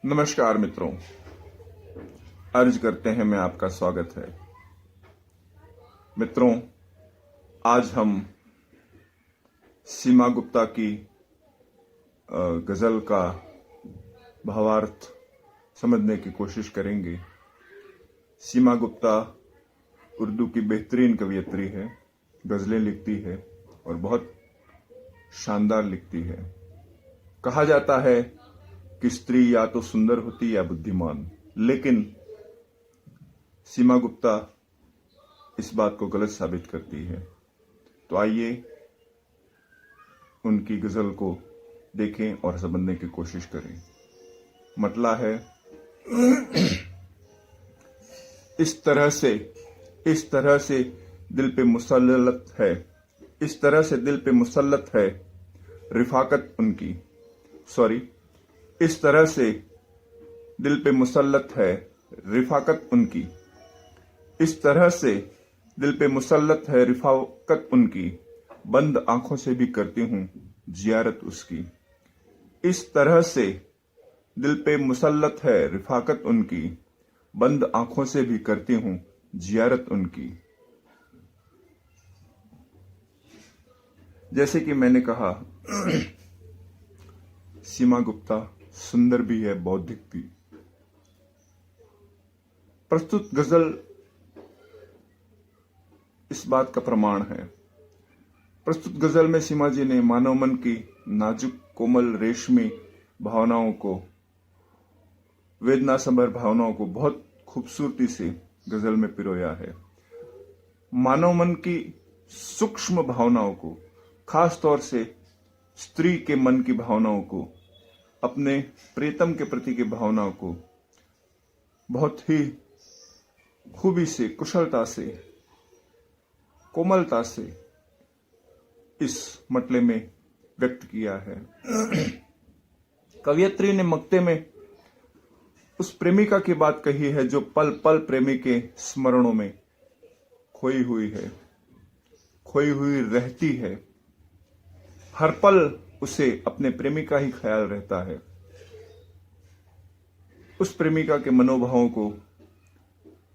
नमस्कार मित्रों, अर्ज करते हैं मैं आपका स्वागत है। मित्रों, आज हम सीमा गुप्ता की गजल का भावार्थ समझने की कोशिश करेंगे। सीमा गुप्ता उर्दू की बेहतरीन कवियत्री है, गजलें लिखती है और बहुत शानदार लिखती है। कहा जाता है कि स्त्री या तो सुंदर होती या बुद्धिमान, लेकिन सीमा गुप्ता इस बात को गलत साबित करती है। तो आइए उनकी गजल को देखें और समझने की कोशिश करें। मतला है, इस तरह से दिल पे मुसल्लत है, इस तरह से दिल पे मुसल्लत है रिफाकत उनकी। इस तरह से दिल पे मुसल्लत है रिफाकत उनकी। इस तरह से दिल पे मुसल्लत है रिफाकत उनकी, बंद आंखों से भी करती हूँ जियारत उसकी। इस तरह से दिल पे मुसल्लत है रिफाकत उनकी, बंद आंखों से भी करती हूँ जियारत उनकी। जैसे कि मैंने कहा, सीमा गुप्ता सुंदर भी है, बौद्धिक भी। प्रस्तुत गजल इस बात का प्रमाण है। प्रस्तुत गजल में सीमा जी ने मानव मन की नाजुक, कोमल, रेशमी भावनाओं को, वेदना संभर भावनाओं को बहुत खूबसूरती से गजल में पिरोया है। मानव मन की सूक्ष्म भावनाओं को, खास तौर से स्त्री के मन की भावनाओं को, अपने प्रीतम के प्रति की भावनाओं को बहुत ही खूबी से, कुशलता से, कोमलता से इस मटले में व्यक्त किया है। कवियत्री ने मक्ते में उस प्रेमिका की बात कही है जो पल पल प्रेमी के स्मरणों में खोई हुई है, खोई हुई रहती है। हर पल उसे अपने प्रेमिका ही ख्याल रहता है। उस प्रेमिका के मनोभावों को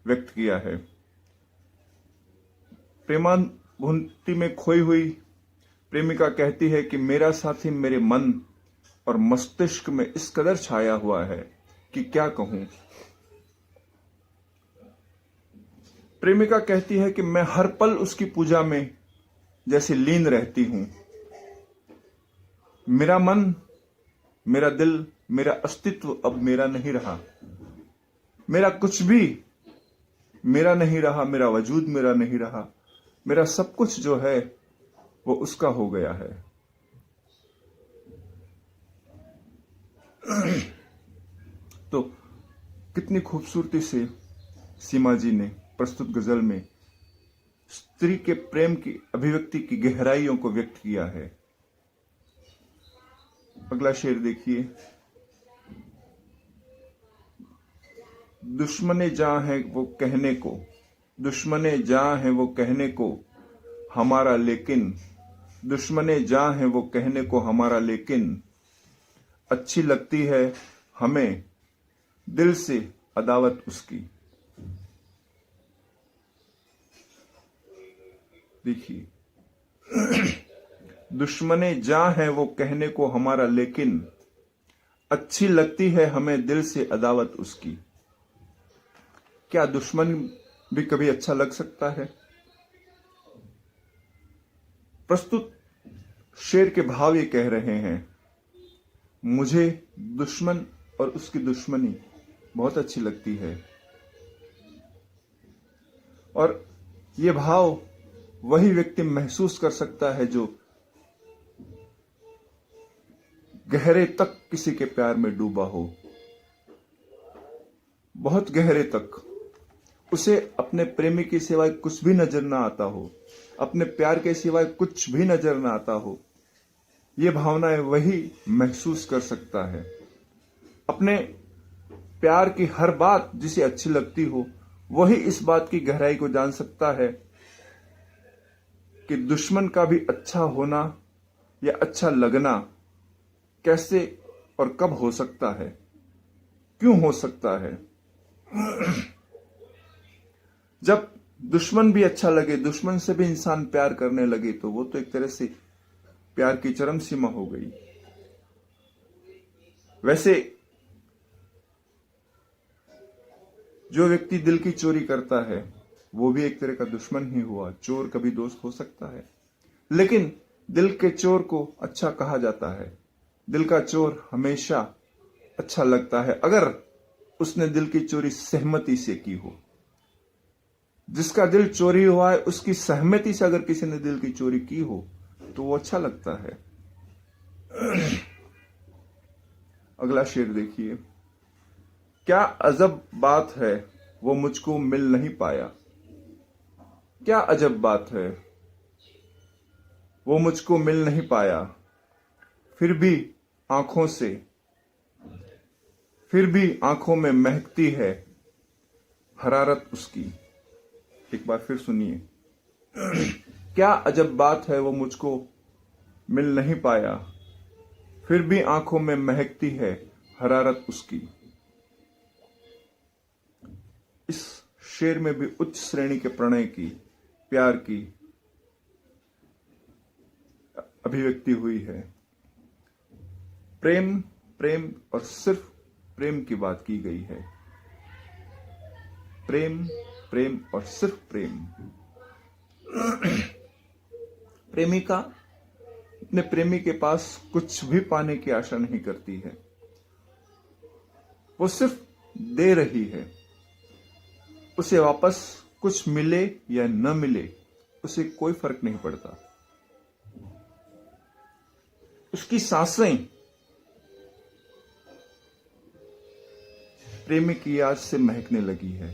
व्यक्त किया है। प्रेमानुभूति में खोई हुई प्रेमिका कहती है कि मेरा साथी मेरे मन और मस्तिष्क में इस कदर छाया हुआ है कि क्या कहूं। प्रेमिका कहती है कि मैं हर पल उसकी पूजा में जैसे लीन रहती हूं। मेरा मन, मेरा दिल, मेरा अस्तित्व अब मेरा नहीं रहा। मेरा कुछ भी मेरा नहीं रहा, मेरा वजूद मेरा नहीं रहा। मेरा सब कुछ जो है वो उसका हो गया है। तो कितनी खूबसूरती से सीमा जी ने प्रस्तुत गजल में स्त्री के प्रेम की अभिव्यक्ति की गहराइयों को व्यक्त किया है। अगला शेर देखिए। दुश्मने जहां है वो कहने को, दुश्मने जहां है वो कहने को हमारा लेकिन, दुश्मने जहां है वो कहने को हमारा लेकिन, अच्छी लगती है हमें दिल से अदावत उसकी। देखिए, दुश्मने जहां है वो कहने को हमारा लेकिन, अच्छी लगती है हमें दिल से अदावत उसकी। क्या दुश्मन भी कभी अच्छा लग सकता है? प्रस्तुत शेर के भाव ये कह रहे हैं, मुझे दुश्मन और उसकी दुश्मनी बहुत अच्छी लगती है। और ये भाव वही व्यक्ति महसूस कर सकता है जो गहरे तक किसी के प्यार में डूबा हो, बहुत गहरे तक। उसे अपने प्रेमी के सिवाय कुछ भी नजर ना आता हो, अपने प्यार के सिवाय कुछ भी नजर ना आता हो, ये भावनाएं वही महसूस कर सकता है। अपने प्यार की हर बात जिसे अच्छी लगती हो, वही इस बात की गहराई को जान सकता है कि दुश्मन का भी अच्छा होना या अच्छा लगना कैसे और कब हो सकता है। क्यों हो सकता है? जब दुश्मन भी अच्छा लगे, दुश्मन से भी इंसान प्यार करने लगे, तो वो तो एक तरह से प्यार की चरम सीमा हो गई। वैसे जो व्यक्ति दिल की चोरी करता है वो भी एक तरह का दुश्मन ही हुआ। चोर कभी दोस्त हो सकता है, लेकिन दिल के चोर को अच्छा कहा जाता है। दिल का चोर हमेशा अच्छा लगता है अगर उसने दिल की चोरी सहमति से की हो। जिसका दिल चोरी हुआ है उसकी सहमति से अगर किसी ने दिल की चोरी की हो तो वो अच्छा लगता है। अगला शेर देखिए। क्या अजब बात है वो मुझको मिल नहीं पाया। क्या अजब बात है वो मुझको मिल नहीं पाया, फिर भी आंखों में महकती है हरारत उसकी। एक बार फिर सुनिए। क्या अजब बात है वो मुझको मिल नहीं पाया, फिर भी आंखों में महकती है हरारत उसकी। इस शेर में भी उच्च श्रेणी के प्रणय की, प्यार की अभिव्यक्ति हुई है। प्रेम प्रेम और सिर्फ प्रेम की बात की गई है। प्रेम प्रेम और सिर्फ प्रेम। प्रेमिका अपने प्रेमी के पास कुछ भी पाने की आशा नहीं करती है, वो सिर्फ दे रही है। उसे वापस कुछ मिले या न मिले उसे कोई फर्क नहीं पड़ता। उसकी सांसें प्रेमी की याद से महकने लगी है।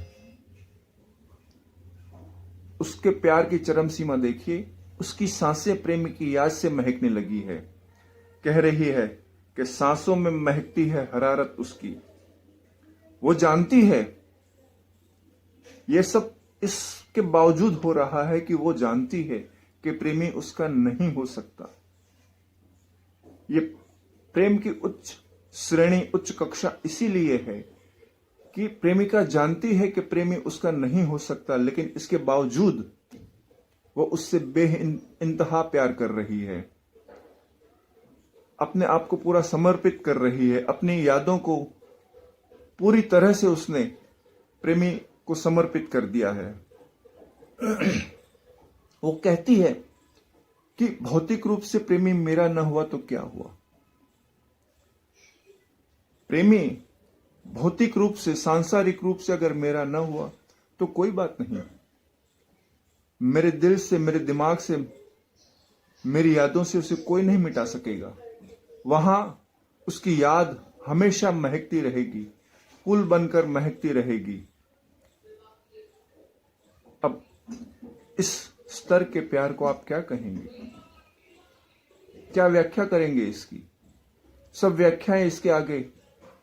उसके प्यार की चरम सीमा देखिए। उसकी सांसें प्रेमी की याद से महकने लगी है। कह रही है कि सांसों में महकती है हरारत उसकी। वो जानती है ये सब इसके बावजूद हो रहा है कि वो जानती है कि प्रेमी उसका नहीं हो सकता। ये प्रेम की उच्च श्रेणी, उच्च कक्षा इसीलिए है कि प्रेमिका जानती है कि प्रेमी उसका नहीं हो सकता, लेकिन इसके बावजूद वो उससे बेइंतहा प्यार कर रही है। अपने आप को पूरा समर्पित कर रही है। अपनी यादों को पूरी तरह से उसने प्रेमी को समर्पित कर दिया है। वो कहती है कि भौतिक रूप से प्रेमी मेरा न हुआ तो क्या हुआ। प्रेमी भौतिक रूप से, सांसारिक रूप से अगर मेरा न हुआ तो कोई बात नहीं। मेरे दिल से, मेरे दिमाग से, मेरी यादों से उसे कोई नहीं मिटा सकेगा। वहां उसकी याद हमेशा महकती रहेगी, पुल बनकर महकती रहेगी। अब इस स्तर के प्यार को आप क्या कहेंगे? क्या व्याख्या करेंगे इसकी? सब व्याख्याएं इसके आगे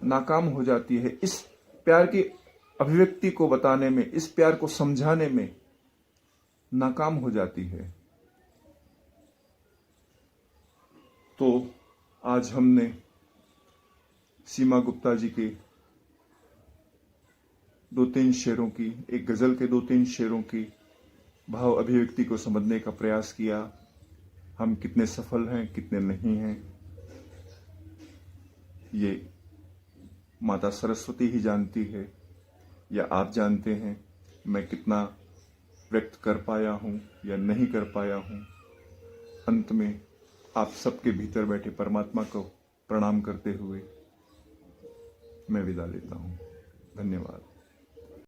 नाकाम हो जाती है। इस प्यार की अभिव्यक्ति को बताने में, इस प्यार को समझाने में नाकाम हो जाती है। तो आज हमने सीमा गुप्ता जी के 2-3 शेरों की, एक गजल के 2-3 शेरों की भाव अभिव्यक्ति को समझने का प्रयास किया। हम कितने सफल हैं, कितने नहीं हैं, ये माता सरस्वती ही जानती है, या आप जानते हैं मैं कितना व्यक्त कर पाया हूं या नहीं कर पाया हूं। अंत में आप सबके भीतर बैठे परमात्मा को प्रणाम करते हुए मैं विदा लेता हूं। धन्यवाद।